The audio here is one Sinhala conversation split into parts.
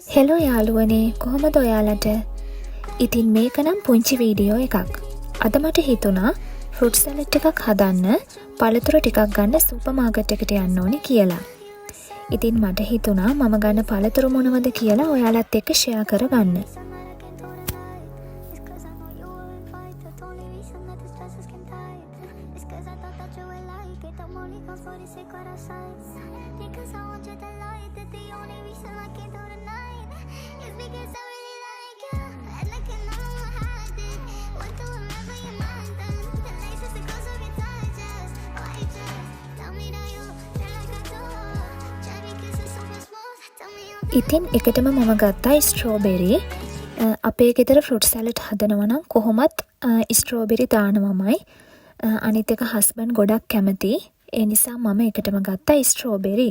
හෙලෝ යාළුවනේ කොහොමද ඔයාලට? ඉතින් මේක නම් පුංචි වීඩියෝ එකක්. අද මට හිතුණා ෆෘට් සැලඩ් එකක් හදන්න පළතුරු ටිකක් ගන්න සුපර් මාකට් එකට යන්න ඕනේ කියලා. ඉතින් මට හිතුණා මම ගන්න පළතුරු මොනවද කියලා ඔයාලත් එක්ක ෂෙයා කරගන්න. ඉතින් එකටම මම ගත්තා ස්ට්‍රෝබෙරි. අපේ ගෙදර ෆෘට් සැලඩ් හදනවා නම් කොහොමත් ස්ට්‍රෝබෙරි දානවමයි. අනිත් එක හස්බන්ඩ් ගොඩක් කැමති. ඒ නිසා මම එකටම ගත්තා ස්ට්‍රෝබෙරි.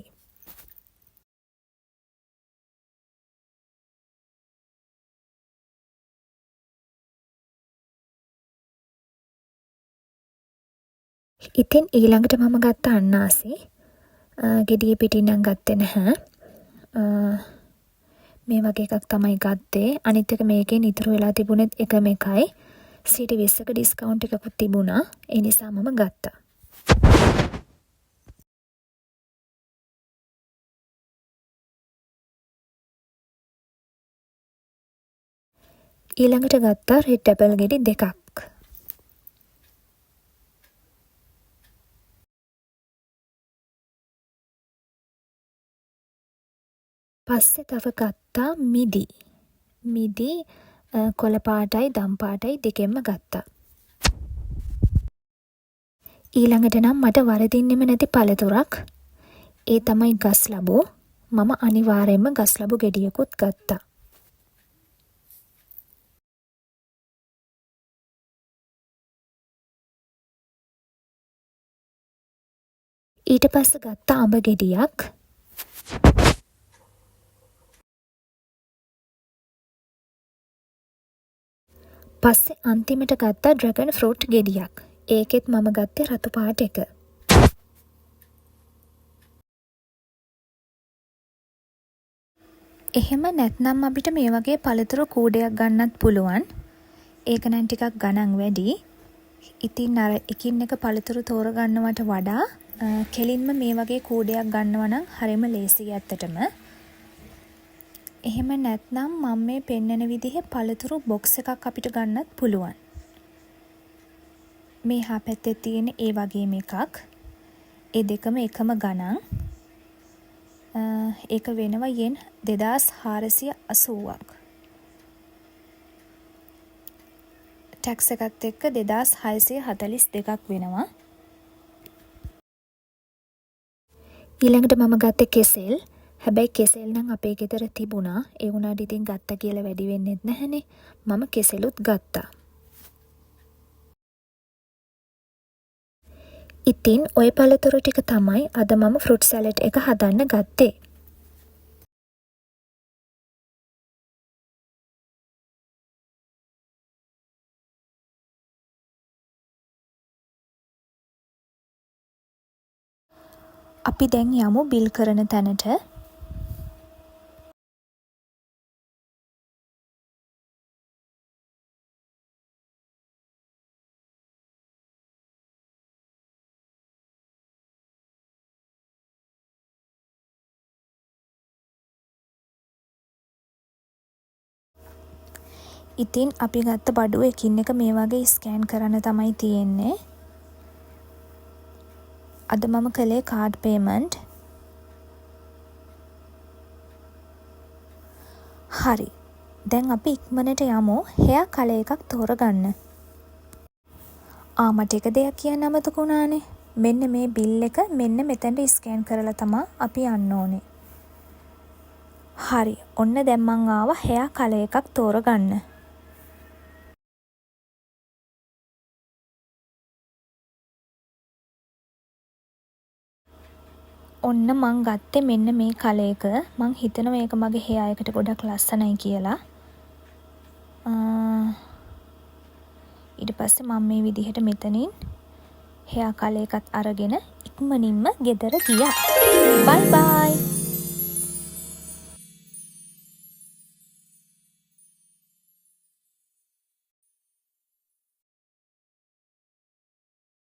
ඉතින් ඊළඟට මම ගත්ත අන්නාසි. ගෙඩිය පිටින් නම් ගත්තේ නැහැ. මේ වගේ එකක් තමයි ගත්තේ. අනිත් එක මේකෙන් ඉතුරු වෙලා තිබුණෙත් එකම එකයි. සිටි 20ක ඩිස්කවුන්ට් එකකුත් තිබුණා. ඒ නිසා මම ගත්තා. ඊළඟට ගත්තා රෙඩ් ඇපල් ගෙඩි දෙකක්. පස්සේ තව ගත්තා මිදි. මිදි කොළ පාටයි දම් පාටයි දෙකෙන්ම ගත්තා. ඊළඟට නම් මට වරදින්නෙම නැති පළතුරක්. ඒ තමයි ගස්ලබු. මම අනිවාර්යයෙන්ම ගස්ලබු ගෙඩියකුත් ගත්තා. ඊට පස්සේ ගත්තා අඹ ගෙඩියක්. පස්සේ අන්තිමට ගත්තා ඩ්‍රැගන් ෆෘට් ගෙඩියක්. ඒකෙත් මම ගත්තේ රතු පාට එක. එහෙම නැත්නම් අපිට මේ වගේ පළතුරු කූඩයක් ගන්නත් පුළුවන්. ඒක නම් ටිකක් ගණන් වැඩි. ඉතින් අර එකින් එක පළතුරු තෝරගන්නවට වඩා කෙලින්ම මේ වගේ කූඩයක් ගන්නවා නම් හරිම ලේසියි ඇත්තටම. එහෙම නැත්නම් මම මේ පෙන්නන විදිහේ පළතුරු බොක්ස් එකක් අපිට ගන්නත් පුළුවන්. මේ හා පැත්තේ තියෙන ඒ වගේම එකක්. ඒ දෙකම එකම ගණන්. ඒක වෙනවා යෙන් 2480ක්. ටැක්ස් එකත් එක්ක 2642ක් වෙනවා. ඊළඟට මම ගත්තේ කෙසෙල්. හැබැයි කෙසෙල් නම් අපේ ගෙදර තිබුණා. ඒ වුණාට ඉතින් ගත්තා කියලා වැඩි වෙන්නෙත් නැහනේ. මම කෙසෙලුත් ගත්තා. ඉතින් ওই පළතුරු ටික තමයි අද මම ෆෘට් සැලඩ් එක හදන්න ගත්තේ. අපි දැන් යමු බිල් කරන තැනට. ඉතින් අපි ගත්ත බඩුව එකින් එක මේ වගේ ස්කෑන් කරන්න තමයි තියෙන්නේ. අද මම කළේ කාඩ් පේමන්ට්. හරි. දැන් අපි ඉක්මනට යමු හෙයා කලර් එකක් තෝරගන්න. මට එක දෙයක් කියන්න අමතක වුණානේ. මෙන්න මේ බිල් එක මෙන්න මෙතනට ස්කෑන් කරලා තමයි අපි යන්න ඕනේ. හරි. ඔන්න දැන් මං ආවා හෙයා කලර් එකක් තෝරගන්න. ඔන්න මං ගත්තේ මෙන්න මේ කලර් එක. මං හිතනවා මේක මගේ හෙයා එකට ගොඩක් ලස්සනයි කියලා. ඊට පස්සේ මම මේ විදිහට මෙතනින් හෙයා කලර් එකත් අරගෙන ඉක්මනින්ම ගෙදර ගියා. බයි බයි.